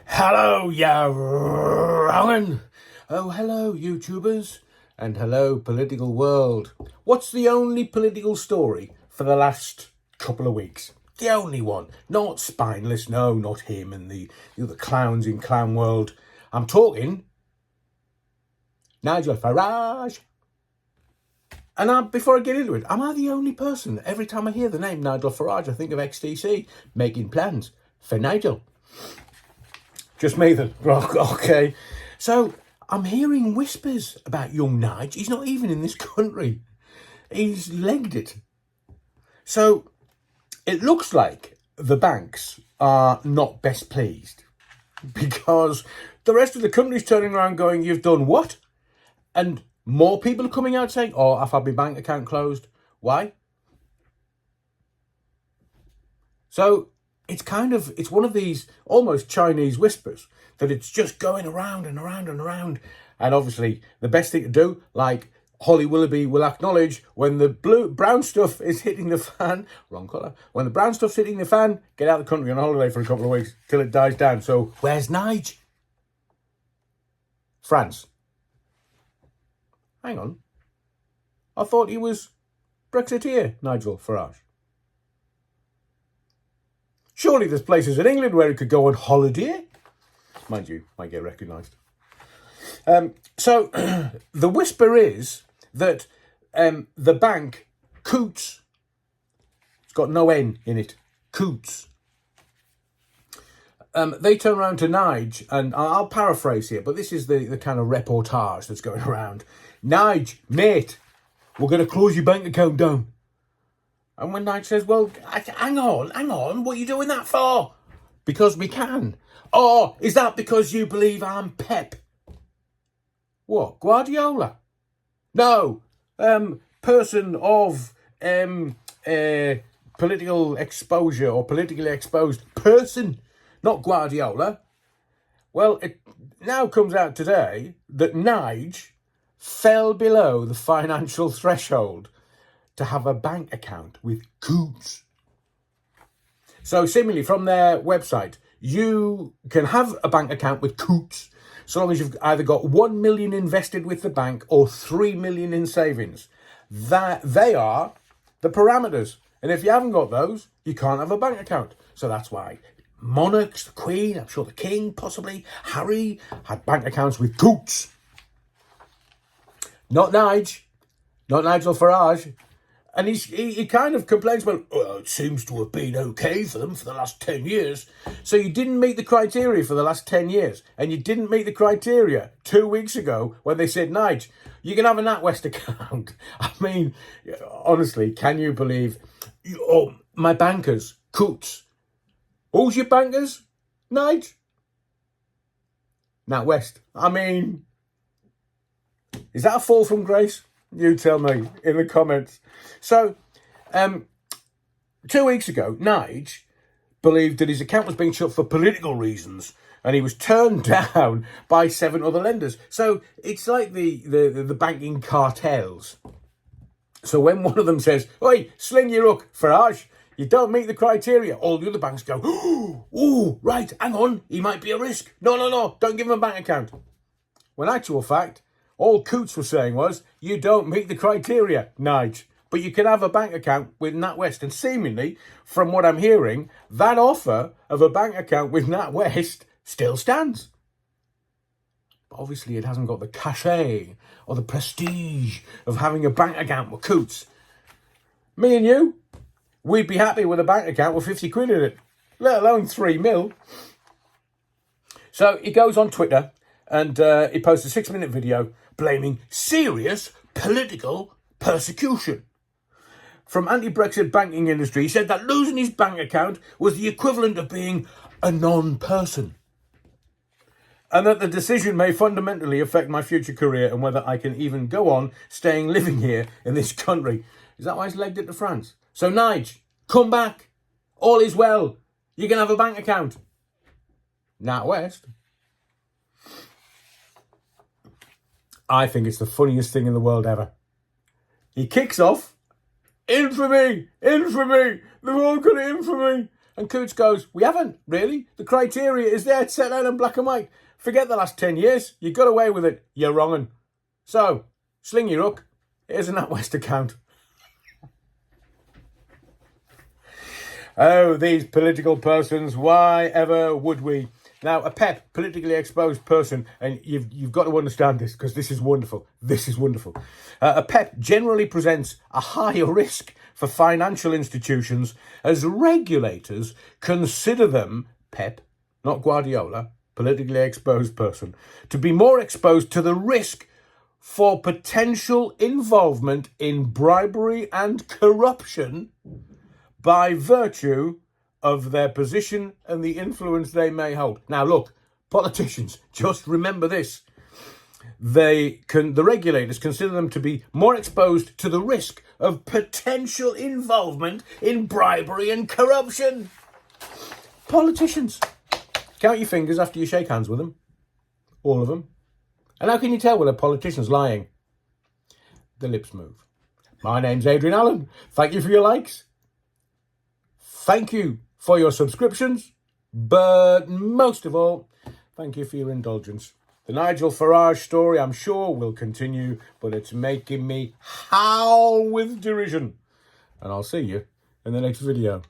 Hello, ya wrongin'. Oh, hello, YouTubers. And hello, political world. What's the only political story for the last couple of weeks? The only one. Not Spineless, no, not him and the clowns in Clown World. I'm talking Nigel Farage. And before I get into it, am I the only person, every time I hear the name Nigel Farage, I think of XTC making plans for Nigel? Just me then. Okay. So I'm hearing whispers about young Nige. He's not even in this country. He's legged it. So it looks like the banks are not best pleased because the rest of the country's turning around going, you've done what? And more people are coming out saying, oh, I've had my bank account closed. Why? So it's one of these almost Chinese whispers that it's just going around and around and around. And obviously the best thing to do, like Holly Willoughby will acknowledge, when the brown stuff is hitting the fan, wrong colour, when the brown stuff's hitting the fan, get out of the country on holiday for a couple of weeks till it dies down. So where's Nige? France. Hang on. I thought he was Brexiteer, Nigel Farage. Surely there's places in England where he could go on holiday. Mind you, might get recognised. So the whisper is that the bank, Coots, it's got no N in it, Coots, they turn around to Nige, and I'll paraphrase here, but this is the kind of reportage that's going around. Nige, mate, we're going to close your bank account down. And when Nige says, well, hang on, what are you doing that for? Because we can. Oh, is that because you believe I'm Pep? What, Guardiola? No, person of political exposure or politically exposed person, not Guardiola. Well, it now comes out today that Nige fell below the financial threshold to have a bank account with Coots. So similarly, from their website, you can have a bank account with Coots so long as you've either got 1 million invested with the bank or 3 million in savings. That they are the parameters. And if you haven't got those, you can't have a bank account. So that's why monarchs, the Queen, I'm sure the King, possibly Harry, had bank accounts with Coots. Not Nige, not Nigel Farage. And he kind of complains about, well, it seems to have been okay for them for the last 10 years. So you didn't meet the criteria for the last 10 years. And you didn't meet the criteria 2 weeks ago when they said, Nige, you can have a NatWest account. I mean, honestly, can you believe, oh, my bankers, Coots. Who's your bankers, Nige? NatWest. I mean, is that a fall from grace? You tell me in the comments. So, 2 weeks ago, Nige believed that his account was being shut for political reasons, and he was turned down by 7 other lenders. So it's like the banking cartels. So when one of them says, "Oi, sling your hook, Farage, you don't meet the criteria," all the other banks go, "Oh, right, hang on, he might be a risk. No, don't give him a bank account." When actual fact, all Coots was saying was, you don't meet the criteria, Nige, but you can have a bank account with NatWest. And seemingly, from what I'm hearing, that offer of a bank account with NatWest still stands. But obviously, it hasn't got the cachet or the prestige of having a bank account with Coots. Me and you, we'd be happy with a bank account with 50 quid in it, let alone 3 mil. So he goes on Twitter and he posts a 6-minute video blaming serious political persecution from anti-Brexit banking industry. He said that losing his bank account was the equivalent of being a non-person, and that the decision may fundamentally affect my future career and whether I can even go on living here in this country. Is that why he's legged it to France? So Nige, come back. All is well. You can have a bank account. NatWest. I think it's the funniest thing in the world ever. He kicks off, infamy, they're all going to infamy. And Coots goes, we haven't, really. The criteria is there, set out in black and white. Forget the last 10 years. You got away with it. You're wrongin'. So, sling your hook. Here's an NatWest account. Oh, these political persons, why ever would we? Now, a PEP, politically exposed person, and you've got to understand this because this is wonderful. This is wonderful. A PEP generally presents a higher risk for financial institutions as regulators consider them, PEP, not Guardiola, politically exposed person, to be more exposed to the risk for potential involvement in bribery and corruption by virtue of their position and the influence they may hold. Now, look, politicians, just remember this. The regulators consider them to be more exposed to the risk of potential involvement in bribery and corruption. Politicians, count your fingers after you shake hands with them. All of them. And how can you tell when a politician's lying? The lips move. My name's Adrian Allen. Thank you for your likes. Thank you for your subscriptions, but most of all, thank you for your indulgence. The Nigel Farage story, I'm sure, will continue, but it's making me howl with derision. And I'll see you in the next video.